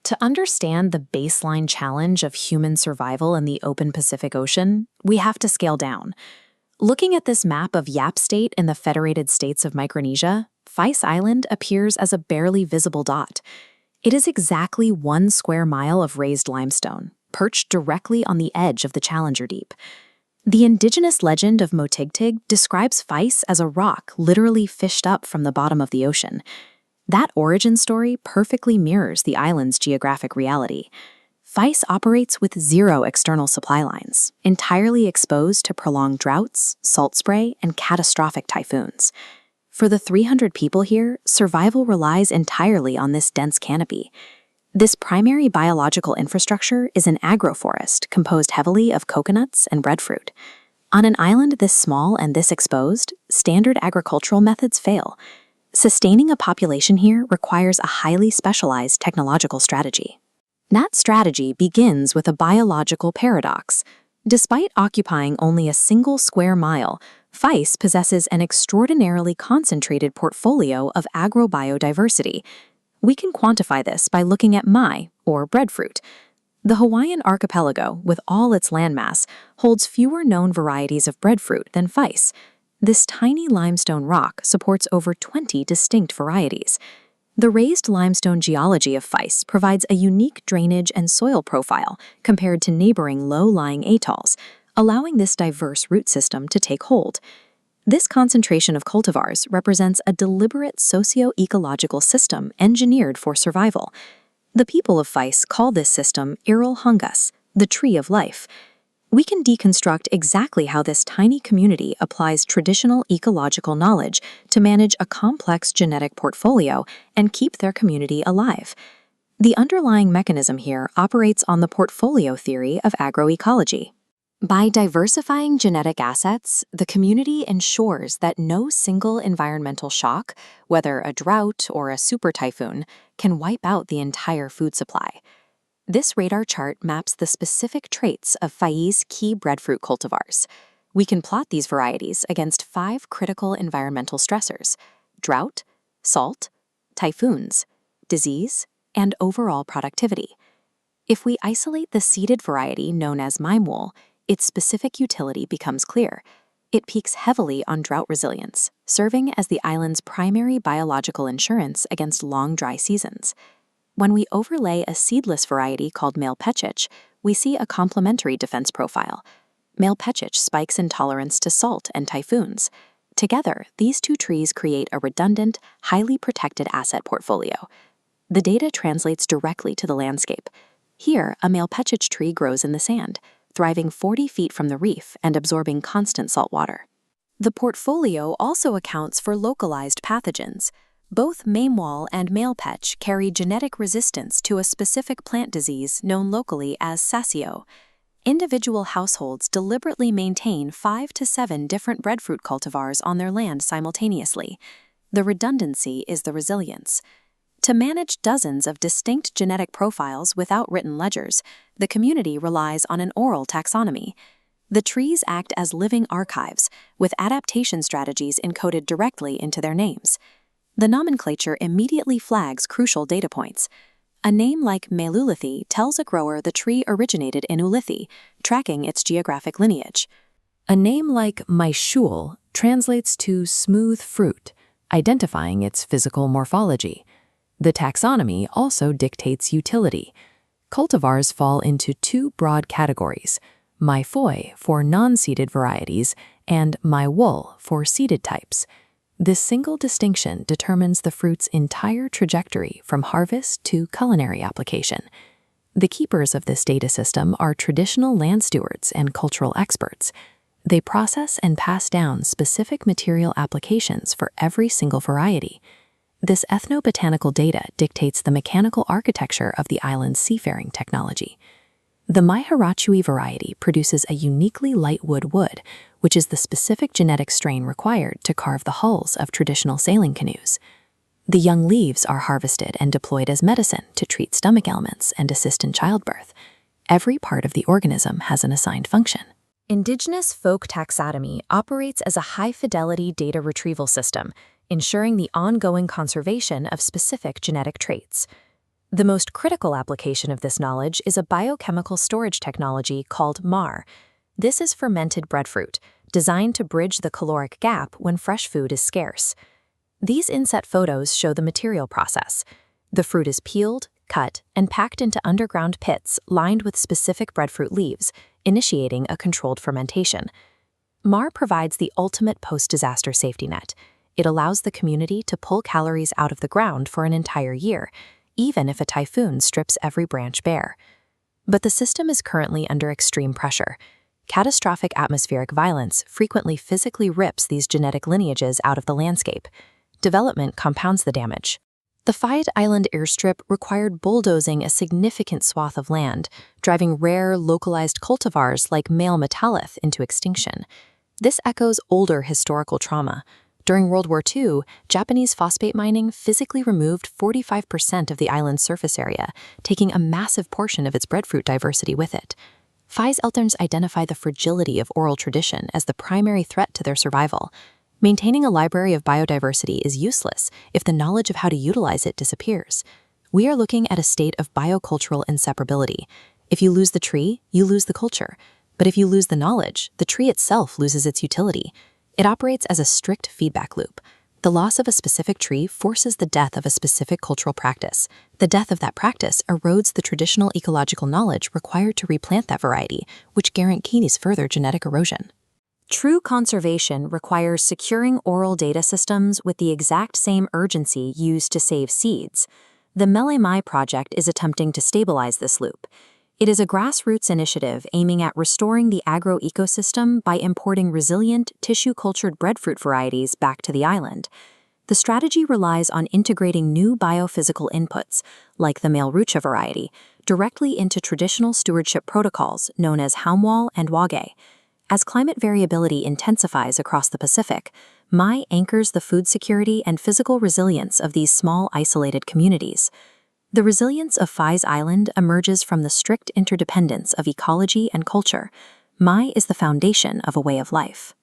To understand the baseline challenge of human survival in the open Pacific Ocean, we have to scale down. Looking at this map of Yap State in the Federated States of Micronesia, Fais Island appears as a barely visible dot. It is exactly 1 square mile of raised limestone, perched directly on the edge of the Challenger Deep. The indigenous legend of Motigtig describes Fais as a rock literally fished up from the bottom of the ocean. That origin story perfectly mirrors the island's geographic reality. Fais operates with 0 external supply lines, entirely exposed to prolonged droughts, salt spray, and catastrophic typhoons. For the 300 people here, survival relies entirely on this dense canopy. This primary biological infrastructure is an agroforest composed heavily of coconuts and breadfruit. On an island this small and this exposed, standard agricultural methods fail. Sustaining a population here requires a highly specialized technological strategy. That strategy begins with a biological paradox. Despite occupying only a single square mile, Fais possesses an extraordinarily concentrated portfolio of agrobiodiversity. We can quantify this by looking at or breadfruit. The Hawaiian archipelago, with all its landmass, holds fewer known varieties of breadfruit than Fais. This tiny limestone rock supports over 20 distinct varieties. The raised limestone geology of Fais provides a unique drainage and soil profile compared to neighboring low-lying atolls, allowing this diverse root system to take hold. This concentration of cultivars represents a deliberate socio-ecological system engineered for survival. The people of Fais call this system iral hangus, the tree of life. We can deconstruct exactly how this tiny community applies traditional ecological knowledge to manage a complex genetic portfolio and keep their community alive. The underlying mechanism here operates on the portfolio theory of agroecology. By diversifying genetic assets, the community ensures that no single environmental shock, whether a drought or a super typhoon, can wipe out the entire food supply. This radar chart maps the specific traits of Fais' key breadfruit cultivars. We can plot these varieties against 5 critical environmental stressors: drought, salt, typhoons, disease, and overall productivity. If we isolate the seeded variety known as maimul, its specific utility becomes clear. It peaks heavily on drought resilience, serving as the island's primary biological insurance against long dry seasons. When we overlay a seedless variety called male pechich, we see a complementary defense profile. Male pechich spikes in tolerance to salt and typhoons. Together, these 2 trees create a redundant, highly protected asset portfolio. The data translates directly to the landscape. Here, a male pechich tree grows in the sand, thriving 40 feet from the reef and absorbing constant salt water. The portfolio also accounts for localized pathogens. Both maimwall and male pech carry genetic resistance to a specific plant disease known locally as sasio. Individual households deliberately maintain 5 to 7 different breadfruit cultivars on their land simultaneously. The redundancy is the resilience. To manage dozens of distinct genetic profiles without written ledgers, the community relies on an oral taxonomy. The trees act as living archives, with adaptation strategies encoded directly into their names. The nomenclature immediately flags crucial data points. A name like Melulithi tells a grower the tree originated in Ulithi, tracking its geographic lineage. A name like Maishul translates to smooth fruit, identifying its physical morphology. The taxonomy also dictates utility. Cultivars fall into 2 broad categories: Maifoi for non-seeded varieties and Maiwul for seeded types. This single distinction determines the fruit's entire trajectory from harvest to culinary application. The keepers of this data system are traditional land stewards and cultural experts. They process and pass down specific material applications for every single variety. This ethnobotanical data dictates the mechanical architecture of the island's seafaring technology. The Maiharachui variety produces a uniquely light wood, which is the specific genetic strain required to carve the hulls of traditional sailing canoes. The young leaves are harvested and deployed as medicine to treat stomach ailments and assist in childbirth. Every part of the organism has an assigned function. Indigenous folk taxonomy operates as a high-fidelity data retrieval system, ensuring the ongoing conservation of specific genetic traits. The most critical application of this knowledge is a biochemical storage technology called MAR. This is fermented breadfruit, designed to bridge the caloric gap when fresh food is scarce. These inset photos show the material process. The fruit is peeled, cut, and packed into underground pits lined with specific breadfruit leaves, initiating a controlled fermentation. MAR provides the ultimate post-disaster safety net. It allows the community to pull calories out of the ground for an entire year, even if a typhoon strips every branch bare. But the system is currently under extreme pressure. Catastrophic atmospheric violence frequently physically rips these genetic lineages out of the landscape. Development compounds the damage. The Fais Island airstrip required bulldozing a significant swath of land, driving rare, localized cultivars like male metallith into extinction. This echoes older historical trauma. During World War II, Japanese phosphate mining physically removed 45% of the island's surface area, taking a massive portion of its breadfruit diversity with it. Fais Elterns identify the fragility of oral tradition as the primary threat to their survival. Maintaining a library of biodiversity is useless if the knowledge of how to utilize it disappears. We are looking at a state of biocultural inseparability. If you lose the tree, you lose the culture. But if you lose the knowledge, the tree itself loses its utility. It operates as a strict feedback loop. The loss of a specific tree forces the death of a specific cultural practice. The death of that practice erodes the traditional ecological knowledge required to replant that variety, which guarantees further genetic erosion. True conservation requires securing oral data systems with the exact same urgency used to save seeds. The Melemai project is attempting to stabilize this loop. It is a grassroots initiative aiming at restoring the agro-ecosystem by importing resilient, tissue-cultured breadfruit varieties back to the island. The strategy relies on integrating new biophysical inputs, like the male rucha variety, directly into traditional stewardship protocols known as Haumwal and Wage. As climate variability intensifies across the Pacific, MAI anchors the food security and physical resilience of these small, isolated communities. The resilience of Fais Island emerges from the strict interdependence of ecology and culture. MAI is the foundation of a way of life.